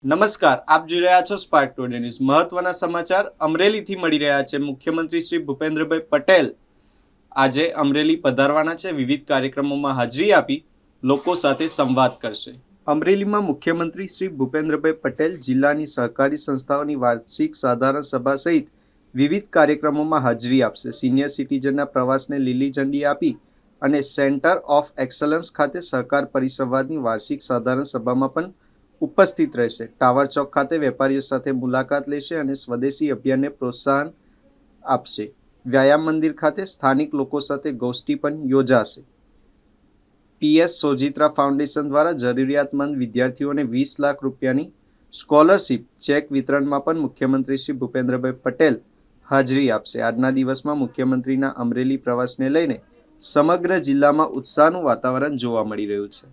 નમસ્કાર, આપ જોઈ રહ્યા છો સ્પાર્ક ટુડે ન્યૂઝ. મહત્વના સમાચાર અમરેલીથી મળી રહ્યા છે. મુખ્યમંત્રી શ્રી ભૂપેન્દ્રભાઈ પટેલ આજે અમરેલી પધારવાના છે. વિવિધ કાર્યક્રમોમાં હાજરી આપી લોકો સાથે સંવાદ કરશે. અમરેલીમાં મુખ્યમંત્રી શ્રી ભૂપેન્દ્રભાઈ પટેલ જિલ્લાની સહકારી સંસ્થાઓની વાર્ષિક સાધારણ સભા સહિત વિવિધ કાર્યક્રમોમાં હાજરી આપશે. સિનિયર સિટીઝનના પ્રવાસને લીલી ઝંડી આપી અને સેન્ટર ઓફ એક્સલન્સ ખાતે સહકાર પરિસંવાદની વાર્ષિક સાધારણ સભામાં પણ ઉપસ્થિત રહેશે. ટાવર ચોક ખાતે વેપારીઓ સાથે મુલાકાત લેશે અને સ્વદેશી અભિયાનને પ્રોત્સાહન આપશે. વ્યાયામ મંદિર ખાતે સ્થાનિક લોકો સાથે ગોષ્ઠી પણ યોજાશે. PS સોજિત્રા ફાઉન્ડેશન દ્વારા જરૂરિયાતમંદ વિદ્યાર્થીઓને 20 લાખ રૂપિયાની સ્કોલરશિપ ચેક વિતરણમાં પણ મુખ્યમંત્રી શ્રી ભૂપેન્દ્રભાઈ પટેલ હાજરી આપશે. આજના દિવસમાં મુખ્યમંત્રીના અમરેલી પ્રવાસને લઈને સમગ્ર જિલ્લામાં ઉત્સાહનું વાતાવરણ જોવા મળી રહ્યું છે.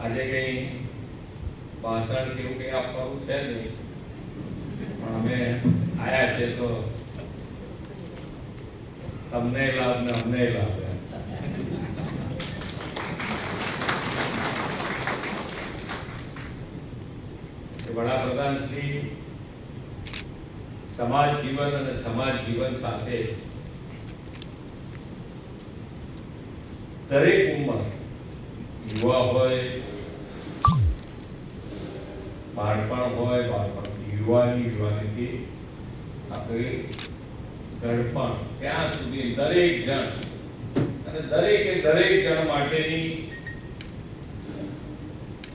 આજે કઈ ભાષણ કેવું કઈ આપવાનું છે નહીં, પણ અમે આયા છે તો તમને લાભ ને અમને લાભ. વડાપ્રધાન શ્રી સમાજ જીવન અને સમાજ જીવન સાથે દરેક ઉંમર, યુવા હોય, બાળપણ હોય, બાળપણથી યુવાની, યુવાનીથી આપણે ગળપણ, ત્યાં સુધી દરેક જણ અને દરેકે દરેક જણ માટેની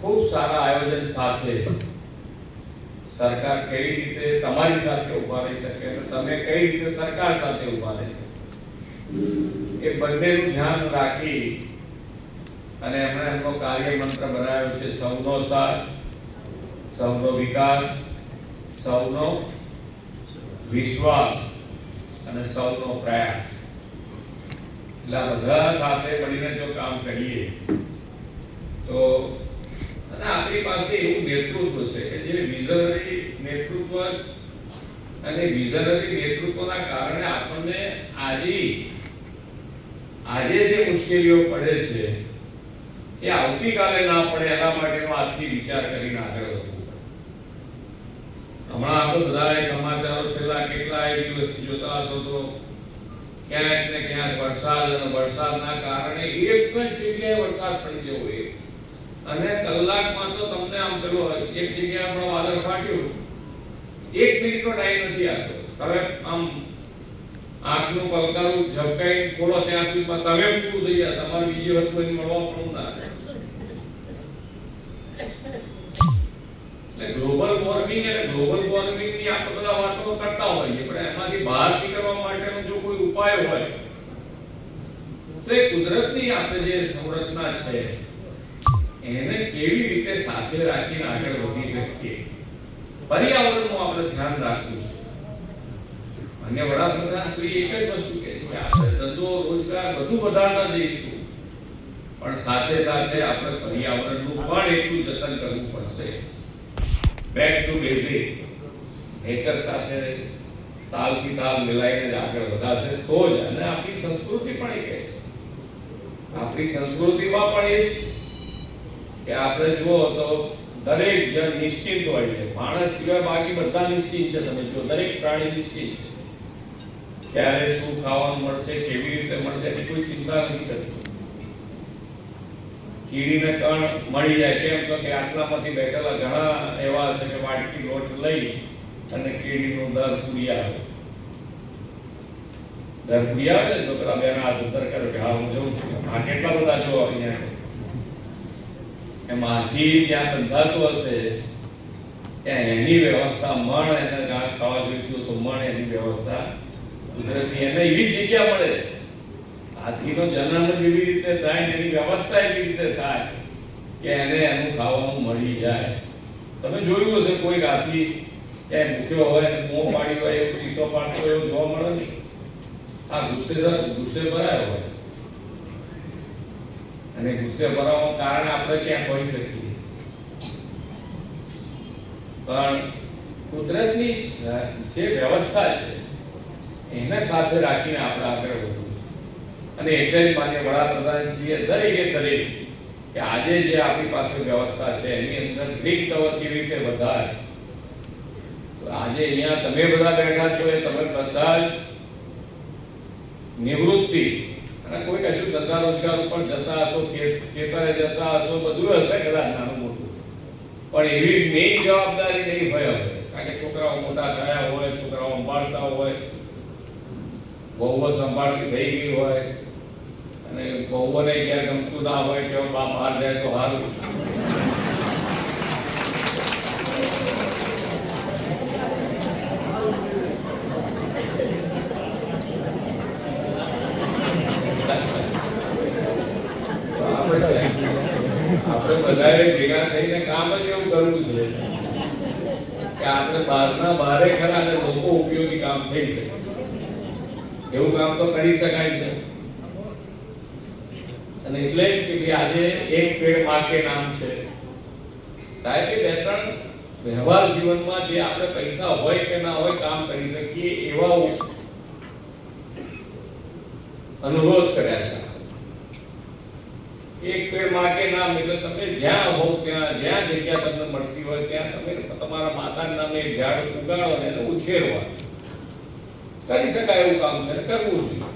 ખૂબ સારા આયોજન સાથે સરકાર કઈ રીતે તમારી સાથે ઉભા રહી શકે અને તમે કઈ રીતે સરકાર સાથે ઉભા રહી શકો, એ બંનેનું ધ્યાન રાખી અને એમણે એમનો કાર્ય મંત્ર બનાવ્યો છે, સૌનો સાથ, સૌનો વિકાસ, સૌનો વિશ્વાસ અને સૌનો પ્રયાસ. એટલે આ બધા સાથે મળીને જો કામ કરીએ તો, અને આપણી પાસે એવું નેતૃત્વ છે કે જે વિઝનરી નેતૃત્વ, અને વિઝનરી નેતૃત્વના કારણે આપણને આજે જે મુશ્કેલીઓ પડે છે એ આવતીકાલે ના પડે એના માટેનો આજથી વિચાર કરીને આગળ વધવું પડે. હમણાં આપણે બધા સમાચારો છેલ્લા કેટલાય દિવસથી જોતા હશો તો ક્યાંક ને ક્યાંક વરસાદ અને વરસાદના કારણે એક જ જગ્યાએ વરસાદ પડી જવો, અને કલાકમાં તો તમને આમ પેલો એક જગ્યાએ આપણો વાદળ ફાટ્યું, 1 મિનિટનો ટાઈમ નથી આપતો. તમે આમ આંખનું પલકારું ઝબકાઈ ખોલો ત્યાં સુધીમાં તમે પૂરું થઈ જાય, તમારે બીજી વસ્તુ એની મળવા પણ ના. એટલે ગ્લોબલ વોર્મિંગ ની આપણે બધા વાતો કરતા હોઈએ, પણ એમાંથી બહાર નીકળવા માટેનો જો કોઈ ઉપાય હોય તો એ કુદરતની આપણે જે સંરચના છે એને કેવી રીતે સાથે રાખીને આગળ વધી શકીએ, પર્યાવરણનું આપણે ધ્યાન રાખવું છે. અને વડાપ્રધાન શ્રી એક જ વસ્તુ કહે છે કે આપણે ધંધો રોજગાર બધું વધારતા જઈશું, પણ સાથે સાથે આપણે પર્યાવરણનું પણ એટલું જતન કરવું પડશે. બેક ટુ બેઝિક, નેચર સાથે તાલથી તાલ મિલાઈને આગળ વધાશે તો જ. અને આપણી સંસ્કૃતિ પણ એ કહે છે, આપણી સંસ્કૃતિમાં પણ એ છે કે આપણે જુઓ તો દરેક જણ નિશ્ચિત હોય છે, માણસ સિવાય બાકી બધા નિશ્ચિત છે. તમે જો દરેક પ્રાણી નિશ્ચિત છે, ક્યારે શું ખાવાનું મળશે, કેવી રીતે મળશે એની કોઈ ચિંતા નથી કરતી. કીડીને કણ મળી જાય, કેમ તો કે આટલામાંથી બેઠેલા ઘણા એવા છે કે વાટકી લોટ લઈ અને કીડીનું દર પૂરી આવે તો પેલા બેન હાથ ઉધર કરે કે હા હું જઉં છું. આ કેટલા બધા જો અહીંયા એમાંથી ત્યાં બંધાતું હશે ત્યાં એની વ્યવસ્થા, મણ એને ઘાસ ખાવા જોઈતું તો મણ એની વ્યવસ્થા કુદરતી એને એવી જગ્યા મળે. હાથીનો જન્મ જેવી રીતે થાય, એની વ્યવસ્થા એવી રીતે થાય કે એને એનું ખાવાનું મળી જાય. તમે જોયું હશે કોઈ હાથી ક્યાંય ભૂખ્યો હોય ને મોં પાડી હોય એવું પીસો પાડતો હોય એવું જોવા મળે નહીં. આ ગુસ્સે ભરાયો હોય, અને ગુસ્સે ભરાવાનું કારણ આપણે ક્યાં હોઈ શકીએ, પણ કુદરતની જે વ્યવસ્થા છે એને સાથે રાખીને આપણે આગળ વધવું. અને એટલે જ માન્ય વડાપ્રધાનશ્રીએ દરેક કે આજે જે આપણી પાસે વ્યવસ્થા છે એની અંદર ગ્રીન કવર કેવી રીતે વધારે. તો આજે અહીંયા તમે બધા બેઠા છો એ તમે બધા જ નિવૃત્તિ અને કોઈ હજુ ધંધા રોજગાર ઉપર જતા હશો, ખેતરે જતા હશો, બધું હશે કદાચ નાનું મોટું, પણ એવી મેઇન જવાબદારી નહીં હોય હવે, કારણ કે છોકરાઓ મોટા થયા હોય, છોકરાઓ સંભાળતા હોય, વહુઓ સંભાળતી થઈ ગઈ હોય અને વહુઓને ક્યારે ગમતું ના હોય કે બા બહાર જાય તો સારું. આપણે બધાએ ભેગા થઈને કામ જ એવું કરવું છે કે આપણે બહારના બહારે ખરા અને લોકો ઉપયોગી કામ થઈ શકે એવું કામ તો કરી શકાય છે. અને એટલે જ કે આજે એક પેડ માં કે નામ છે સાહેબ, કે બે ત્રણ વ્યવહાર જીવનમાં જે આપણે પૈસા હોય કે ના હોય કામ કરી શકીએ એવા અનુરોધ કર્યા છે. એક પેડ માં કે નામ એટલે તમે જ્યાં હો ત્યાં જ્યાં જગ્યા તમને મળતી હોય ત્યાં તમે તમારા માતાના નામે એક ઝાડ ઉગાડો અને એને ઉછેરવા કરી શકાય એવું કામ છે, કરવું જોઈએ.